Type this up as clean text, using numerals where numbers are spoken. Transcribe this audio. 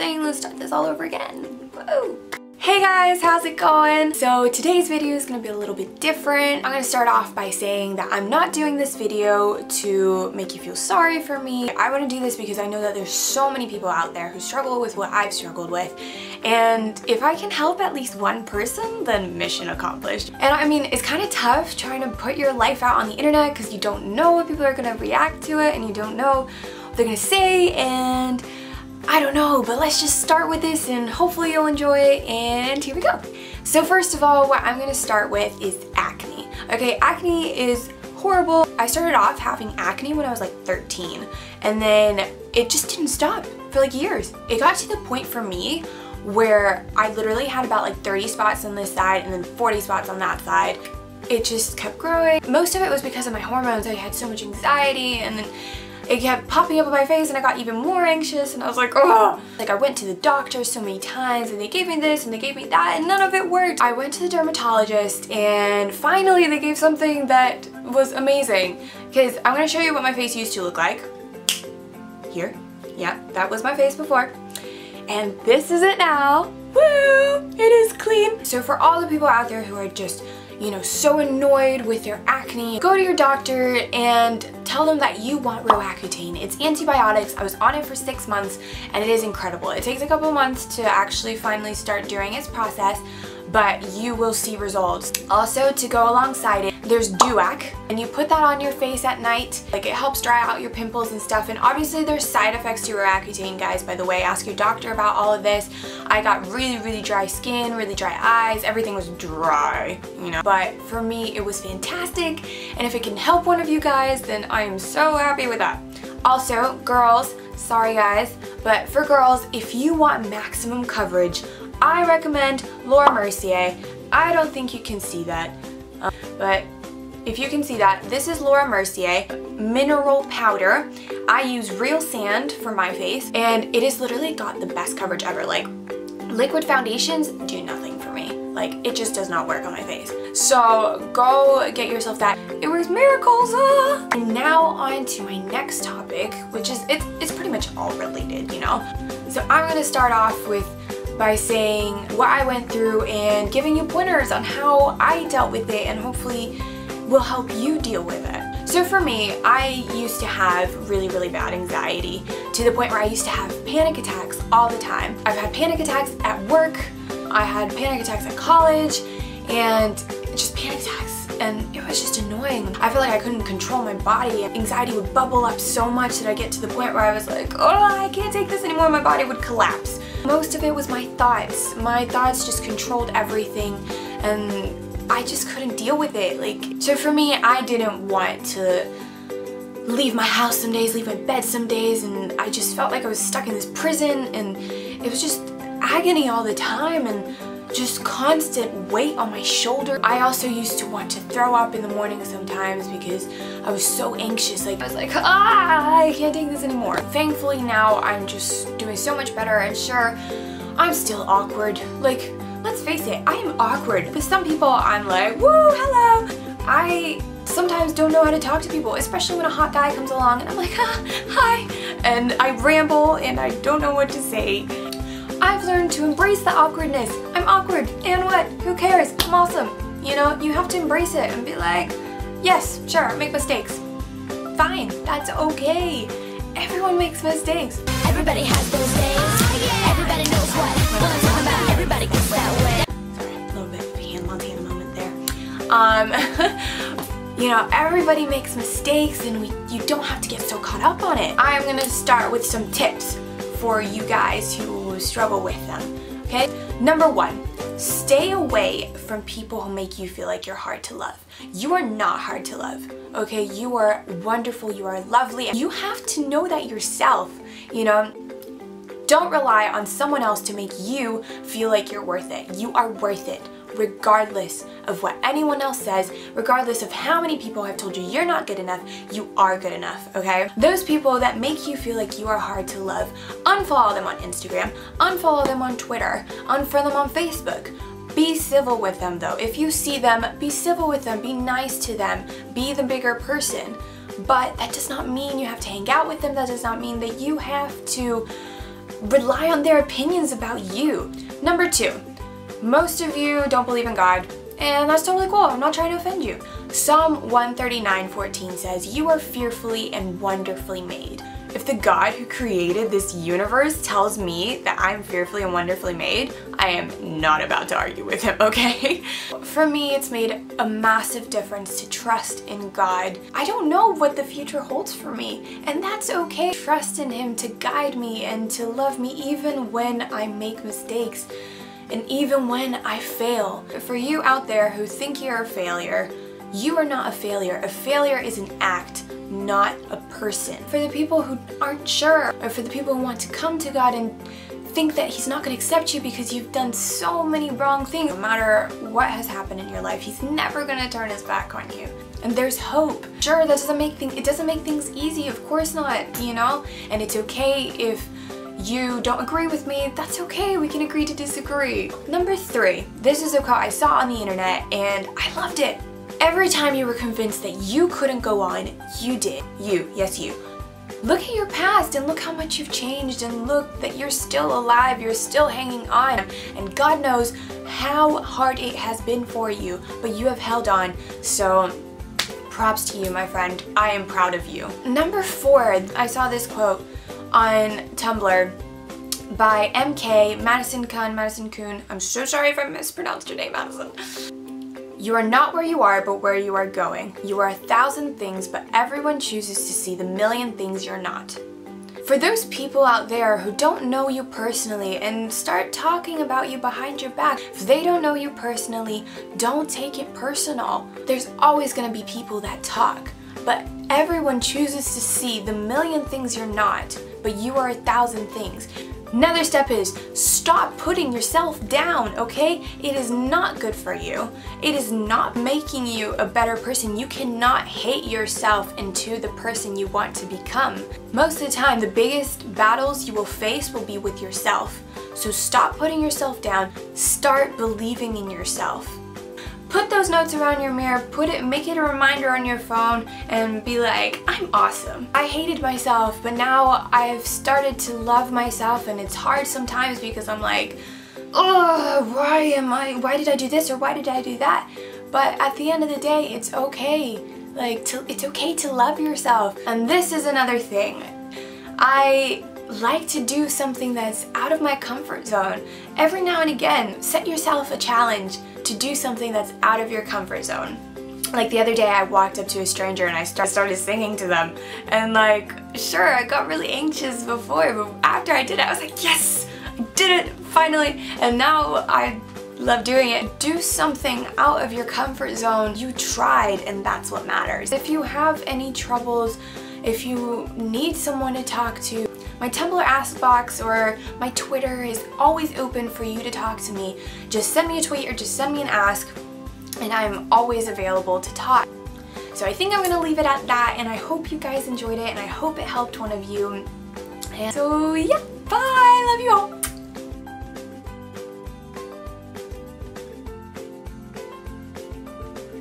thing. Let's start this all over again. Woo! Hey guys, how's it going? So today's video is going to be a little bit different. I'm going to start off by saying that I'm not doing this video to make you feel sorry for me. I want to do this because I know that there's so many people out there who struggle with what I've struggled with. And if I can help at least one person, then mission accomplished. And I mean, it's kind of tough trying to put your life out on the internet because you don't know what people are going to react to it and you don't know what they're going to say, and I don't know, but let's just start with this and hopefully you'll enjoy it, and here we go. So first of all, what I'm going to start with is acne. Okay, acne is horrible. I started off having acne when I was like 13, and then it just didn't stop for like years. It got to the point for me where I literally had about like 30 spots on this side and then 40 spots on that side. It just kept growing. Most of it was because of my hormones. I had so much anxiety, and then it kept popping up on my face and I got even more anxious, and I was like, oh! Like, I went to the doctor so many times and they gave me this and they gave me that and none of it worked. I went to the dermatologist and finally they gave something that was amazing, because I'm going to show you what my face used to look like. Here. Yeah, that was my face before. And this is it now. Woo! It is clean. So for all the people out there who are just, you know, so annoyed with their acne, go to your doctor and tell them that you want roacutane. It's antibiotics. I was on it for 6 months and it is incredible. It takes a couple months to actually finally start doing its process, but you will see results. Also, to go alongside it, there's Duac, and you put that on your face at night. Like, it helps dry out your pimples and stuff, and obviously there's side effects to roacutane, guys, by the way. Ask your doctor about all of this. I got really dry skin, really dry eyes, everything was dry, you know. But for me, it was fantastic, and if it can help one of you guys, then I am so happy with that. Also, girls, sorry guys, but for girls, if you want maximum coverage, I recommend Laura Mercier. I don't think you can see that, but if you can see that, this is Laura Mercier mineral powder. I use real sand for my face, and it has literally got the best coverage ever. Like, liquid foundations do nothing for me. Like, it just does not work on my face. So go get yourself that. It works miracles. Ah! And now on to my next topic, which is, it's pretty much all related, you know. So I'm gonna start off by saying what I went through and giving you pointers on how I dealt with it, and hopefully will help you deal with it. So for me, I used to have really bad anxiety, to the point where I used to have panic attacks all the time. I've had panic attacks at work, I had panic attacks at college, and just panic attacks, and it was just annoying. I feel like I couldn't control my body, and anxiety would bubble up so much that I get to the point where I was like, oh, I can't take this anymore, my body would collapse. Most of it was my thoughts. My thoughts just controlled everything, and I just couldn't deal with it. Like, so for me, I didn't want to leave my house some days, leave my bed some days, and I just felt like I was stuck in this prison, and it was just agony all the time and just constant weight on my shoulder. I also used to want to throw up in the morning sometimes because I was so anxious. Like, I was like, ah, I can't take this anymore. Thankfully now I'm just doing so much better, and sure, I'm still awkward. Like, let's face it, I am awkward. With some people I'm like, woo, hello. I sometimes don't know how to talk to people, especially when a hot guy comes along and I'm like, ah, hi, and I ramble and I don't know what to say. I've learned to embrace the awkwardness. I'm awkward, and what? Who cares? I'm awesome. You know, you have to embrace it and be like, yes, sure, make mistakes. Fine, that's okay. Everyone makes mistakes. Everybody has those days. Oh, yeah. Everybody knows what I'm talking about. Everybody gets that way. Sorry, a little bit of a Hannah Montana moment there. You know, everybody makes mistakes, and you don't have to get so caught up on it. I'm gonna start with some tips for you guys who struggle with them, okay? Number 1, stay away from people who make you feel like you're hard to love. You are not hard to love, okay? You are wonderful, you are lovely. You have to know that yourself, you know? Don't rely on someone else to make you feel like you're worth it. You are worth it, regardless of what anyone else says, regardless of how many people have told you you're not good enough. You are good enough, okay? Those people that make you feel like you are hard to love, unfollow them on Instagram, unfollow them on Twitter, unfriend them on Facebook. Be civil with them though. If you see them, be civil with them, be nice to them, be the bigger person. But that does not mean you have to hang out with them. That does not mean that you have to rely on their opinions about you. Number 2, most of you don't believe in God, and that's totally cool. I'm not trying to offend you. Psalm 139:14 says, "You are fearfully and wonderfully made." If the God who created this universe tells me that I'm fearfully and wonderfully made, I am not about to argue with him, okay? For me, it's made a massive difference to trust in God. I don't know what the future holds for me, and that's okay. Trust in him to guide me and to love me even when I make mistakes and even when I fail. For you out there who think you're a failure, you are not a failure. A failure is an act, not a person. For the people who aren't sure, or for the people who want to come to God and think that he's not going to accept you because you've done so many wrong things, no matter what has happened in your life, he's never going to turn his back on you. And there's hope. Sure, it doesn't make things easy, of course not, you know? And it's okay if you don't agree with me, that's okay, we can agree to disagree. Number 3, this is a quote I saw on the internet and I loved it. Every time you were convinced that you couldn't go on, you did. You, yes you. Look at your past and look how much you've changed, and look that you're still alive, you're still hanging on, and God knows how hard it has been for you, but you have held on, so props to you, my friend. I am proud of you. Number 4, I saw this quote on Tumblr by MK Madison Kuhn. I'm so sorry if I mispronounced your name, Madison. "You are not where you are, but where you are going. You are 1,000 things, but everyone chooses to see the million things you're not." For those people out there who don't know you personally and start talking about you behind your back, if they don't know you personally, don't take it personal. There's always going to be people that talk, but everyone chooses to see the million things you're not, but you are 1,000 things. Another step is stop putting yourself down, okay? It is not good for you. It is not making you a better person. You cannot hate yourself into the person you want to become. Most of the time, the biggest battles you will face will be with yourself. So stop putting yourself down. Start believing in yourself. Put those notes around your mirror, make it a reminder on your phone, and be like, I'm awesome. I hated myself, but now I've started to love myself, and it's hard sometimes because I'm like, oh, why did I do this or why did I do that? But at the end of the day, it's okay. It's okay to love yourself. And this is another thing. I like to do something that's out of my comfort zone. Every now and again, set yourself a challenge to do something that's out of your comfort zone. Like the other day, I walked up to a stranger and I started singing to them. And sure, I got really anxious before, but after I did it, I was like, yes, I did it, finally. And now I love doing it. Do something out of your comfort zone. You tried, and that's what matters. If you have any troubles, if you need someone to talk to, my Tumblr ask box or my Twitter is always open for you to talk to me. Just send me a tweet or just send me an ask, and I'm always available to talk. So I think I'm going to leave it at that, and I hope you guys enjoyed it, and I hope it helped one of you. And so yeah, bye! Love you all!